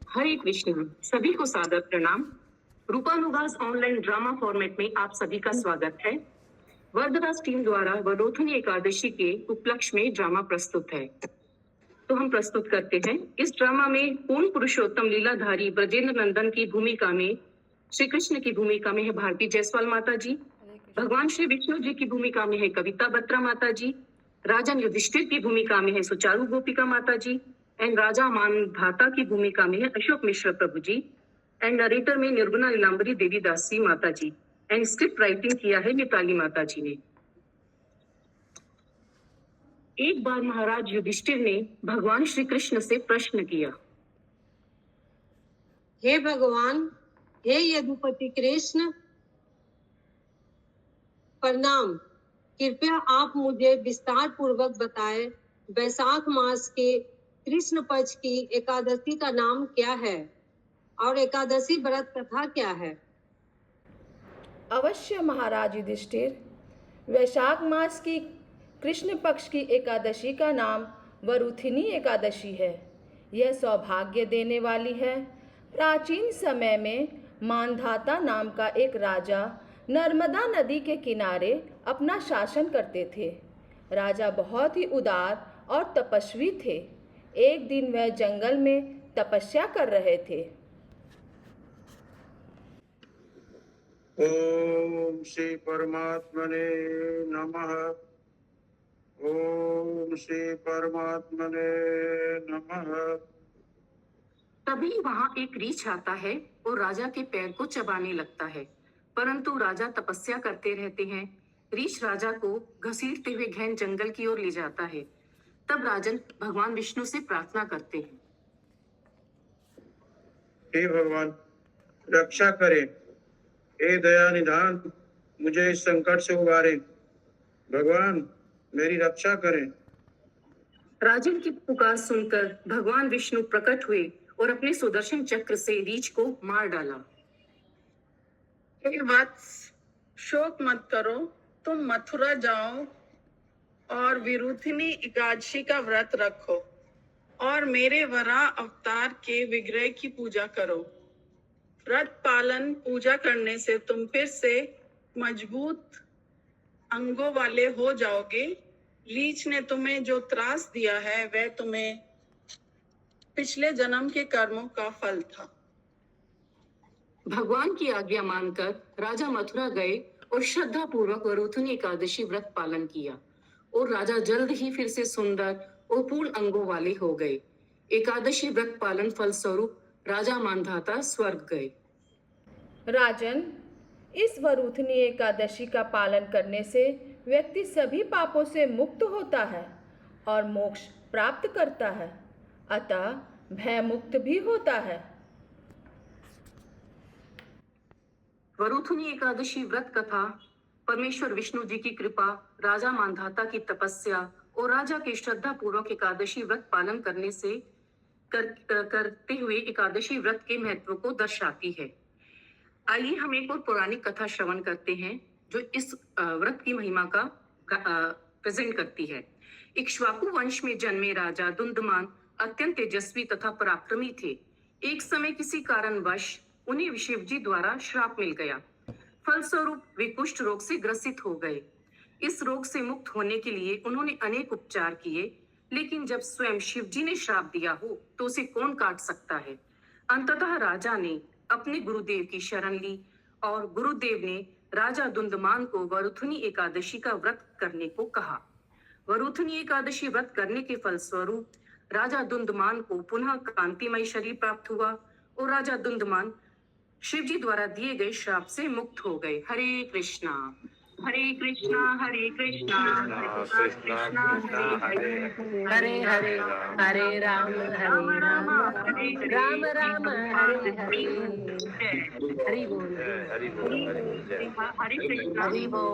हरे कृष्ण। सभी को सादर प्रणाम। रूपानुगास ऑनलाइन ड्रामा फॉर्मेट में आप सभी का स्वागत है। वरदराज टीम द्वारा वरोधनी एकादशी के उपलक्ष्य में ड्रामा प्रस्तुत है। तो हम प्रस्तुत करते हैं। इस ड्रामा में पूर्ण पुरुषोत्तम लीलाधारी ब्रजेंद्र नंदन की भूमिका में, श्री कृष्ण की भूमिका में है भारती जायसवाल माता जी, भगवान श्री विष्णु जी की भूमिका में है कविता बत्रा माता जी, राजन युधिष्ठिर की भूमिका में है सुचारू गोपिका माता जी, एंड राजा मानधाता की भूमिका में है अशोक मिश्र प्रभु जी, एंड नरेटर में निर्गुणा नीलांबरी देवी दासी माता जी, एंड स्क्रिप्ट राइटिंग किया है मिताली माता जी ने। एक बार महाराज युधिष्ठिर ने भगवान श्री कृष्ण से प्रश्न किया, हे भगवान, हे यदुपति कृष्ण, प्रणाम। कृपया आप मुझे विस्तार पूर्वक बताएं, वैशाख मास के कृष्ण पक्ष की एकादशी का नाम क्या है और एकादशी व्रत कथा क्या है? अवश्य महाराज युधिष्ठिर। वैशाख मास की कृष्ण पक्ष की एकादशी का नाम वरुथिनी एकादशी है। यह सौभाग्य देने वाली है। प्राचीन समय में मानधाता नाम का एक राजा नर्मदा नदी के किनारे अपना शासन करते थे। राजा बहुत ही उदार और तपस्वी थे। एक दिन वह जंगल में तपस्या कर रहे थे। ओम श्री परमात्मने नमः। ओम श्री परमात्मने नमः। तभी वहां एक रीछ आता है और राजा के पैर को चबाने लगता है, परंतु राजा तपस्या करते रहते हैं। रीछ राजा को घसीटते हुए घने जंगल की ओर ले जाता है। तब राजन भगवान विष्णु से प्रार्थना करते हैं, हे भगवान, रक्षा करें। हे दया निधान, मुझे इस संकट से उबारें। भगवान, मेरी रक्षा करें। राजन की पुकार सुनकर भगवान विष्णु प्रकट हुए और अपने सुदर्शन चक्र से रीछ को मार डाला। हे वत्स, शोक मत करो। तुम मथुरा जाओ और विरुथिनी एकादशी का व्रत रखो और मेरे वराह अवतार के विग्रह की पूजा करो। व्रत पालन पूजा करने से तुम फिर से मजबूत अंगों वाले हो जाओगे। लीच ने तुम्हें जो त्रास दिया है वह तुम्हें पिछले जन्म के कर्मों का फल था। भगवान की आज्ञा मानकर राजा मथुरा गए और श्रद्धा पूर्वक वरुथनी एकादशी व्रत पालन किया और राजा जल्द ही फिर से सुंदर और पूर्ण अंगों वाले हो गए। एकादशी व्रत पालन फल स्वरूप राजा मानधाता स्वर्ग गए। राजन, इस वरुथनी एकादशी का पालन करने से व्यक्ति सभी पापों से मुक्त होता है और मोक्ष प्राप्त करता है, अतः भय मुक्त भी होता है। वरुथनी एकादशी व्रत कथा परमेश्वर विष्णु जी की कृपा, राजा मानधाता की तपस्या और राजा के श्रद्धा पूर्वक एकादशी व्रत पालन करने से करते हुए एकादशी व्रत के महत्व को दर्शाती है। आइए हम एक और पौराणिक कथा श्रवण करते हैं जो इस व्रत की महिमा का प्रेजेंट करती है। इक्ष्वाकु वंश में जन्मे राजा दुंदुमान अत्यंत तेजस्वी तथा पराक्रमी थे। एक समय किसी कारणवश उन्हें शिव जी द्वारा श्राप मिल गया। फलस्वरूप वे कुष्ठ रोग से ग्रसित हो गए। इस रोग से मुक्त होने के लिए उन्होंने अनेक उपचार किए, लेकिन जब स्वयं शिव जी ने श्राप दिया हो तो उसे कौन काट सकता है। अंततः राजा ने अपने गुरुदेव की शरण ली और गुरुदेव ने राजा दुंदुमान को वरुथनी एकादशी का व्रत करने को कहा। वरुथनी एकादशी व्रत करने के फलस्वरूप राजा दुंदुमान को पुनः कांतिमय शरीर प्राप्त हुआ और राजा दुंदुमान शिव जी द्वारा दिए गए श्राप से मुक्त हो गए। हरे कृष्णा हरे कृष्णा हरे कृष्णा कृष्णा हरे हरे हरे हरे राम राम राम हरे हरे हरि बोल हरे कृष्णा हरि बोल।